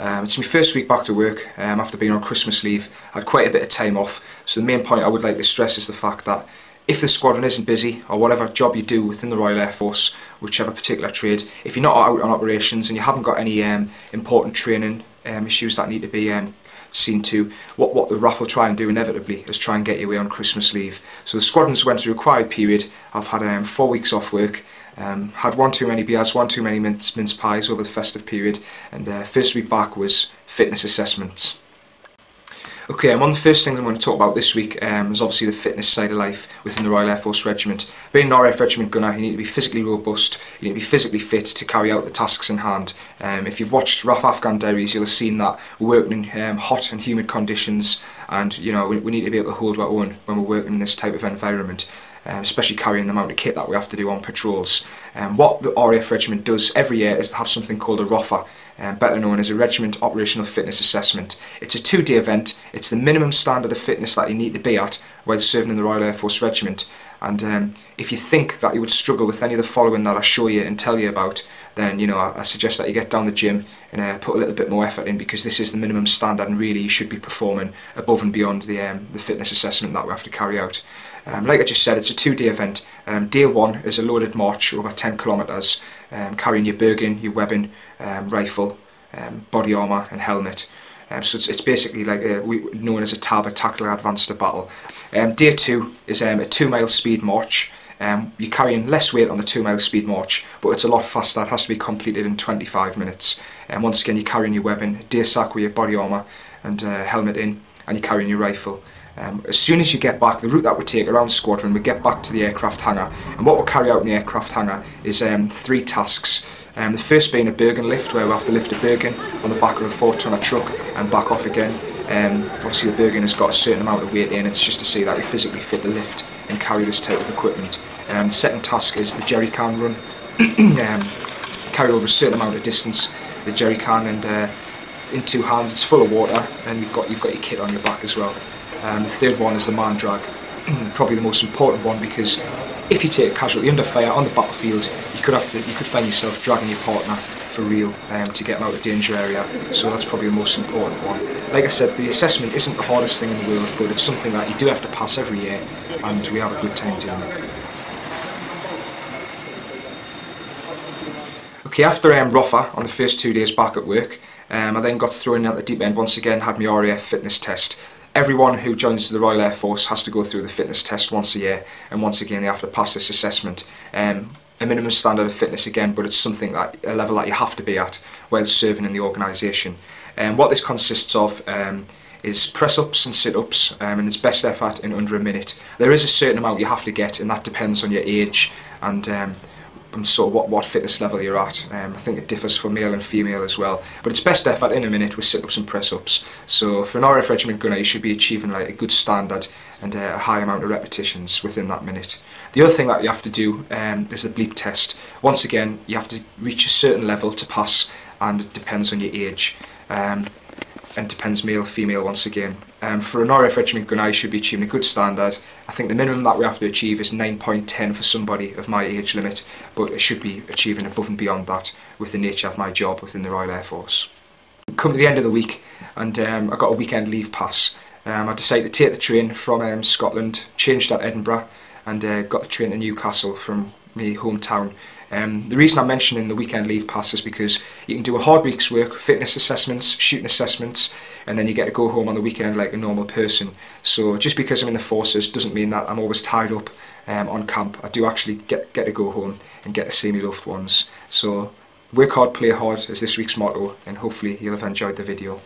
It's my first week back to work after being on Christmas leave. I had quite a bit of time off, so the main point I would like to stress is the fact that if the squadron isn't busy, or whatever job you do within the Royal Air Force, whichever particular trade, if you're not out on operations and you haven't got any important training issues that need to be seen to, what the RAF will try and do inevitably is try and get you away on Christmas leave. So the squadrons went through a quiet period. I've had 4 weeks off work, had one too many beers, one too many mince pies over the festive period, and first week back was fitness assessments. Okay, one of the first things I'm going to talk about this week is obviously the fitness side of life within the Royal Air Force Regiment. Being an RAF Regiment gunner, you need to be physically robust, you need to be physically fit to carry out the tasks in hand. If you've watched RAF Gunner Diaries, you'll have seen that we're working in hot and humid conditions, and you know we need to be able to hold our own when we're working in this type of environment. Especially carrying the amount of kit that we have to do on patrols. What the RAF Regiment does every year is to have something called a ROFA, better known as a Regiment Operational Fitness Assessment. It's a 2-day event. It's the minimum standard of fitness that you need to be at while serving in the Royal Air Force Regiment. And if you think that you would struggle with any of the following that I show you and tell you about, then you know I suggest that you get down the gym and put a little bit more effort in, because this is the minimum standard and really you should be performing above and beyond the fitness assessment that we have to carry out. Like I just said, it's a 2-day event. Day 1 is a loaded march over 10 kilometres, carrying your Bergen, your weapon, rifle, body armour and helmet. So it's basically like known as a TAB, a Tactical Advance to Battle. Day 2 is a 2-mile speed march. You're carrying less weight on the 2-mile speed march, but it's a lot faster. It has to be completed in 25 minutes. Once again, you're carrying your weapon, day sack with your body armour and helmet in, and you're carrying your rifle. As soon as you get back, the route that we take around Squadron, we get back to the aircraft hangar, and what we'll carry out in the aircraft hangar is 3 tasks. The first being a Bergen lift, where we have to lift a Bergen on the back of a 4-tonner truck and back off again. Obviously the Bergen has got a certain amount of weight in, it's just to see that you're physically fit to lift and carry this type of equipment. The second task is the jerry can run. Carry over a certain amount of distance, the jerry can, and in 2 hands, it's full of water, and you've got your kit on your back as well. The third one is the man drag, probably the most important one, because if you take a casualty under fire on the battlefield, you could find yourself dragging your partner for real to get them out of the danger area. So that's probably the most important one. Like I said, the assessment isn't the hardest thing in the world, but it's something that you do have to pass every year, and we have a good time doing it. Okay, after ROFA on the first 2 days back at work, I then got thrown at the deep end once again, had my RAF fitness test. Everyone who joins the Royal Air Force has to go through the fitness test once a year, and once again they have to pass this assessment. A minimum standard of fitness again, but it's something that a level that you have to be at while serving in the organisation. What this consists of is press-ups and sit-ups, and it's best effort in under a minute. There is a certain amount you have to get, and that depends on your age and sort of what fitness level you're at. I think it differs for male and female as well, but it's best effort in a minute with sit-ups and press-ups. So for an RAF Regiment gunner, you should be achieving like a good standard and a high amount of repetitions within that minute. The other thing that you have to do is the bleep test. Once again, you have to reach a certain level to pass, and it depends on your age, and depends male, female once again. For an RAF Regiment gunner, you should be achieving a good standard. I think the minimum that we have to achieve is 9.10 for somebody of my age limit, but I should be achieving above and beyond that with the nature of my job within the Royal Air Force. Come to the end of the week, and I got a weekend leave pass. I decided to take the train from Scotland, changed at Edinburgh, and got the train to Newcastle from my hometown. The reason I'm mentioning the weekend leave pass is because you can do a hard week's work, fitness assessments, shooting assessments, and then you get to go home on the weekend like a normal person. So just because I'm in the forces doesn't mean that I'm always tied up on camp. I do actually get to go home and get to see my loved ones. So work hard, play hard is this week's motto, and hopefully you'll have enjoyed the video.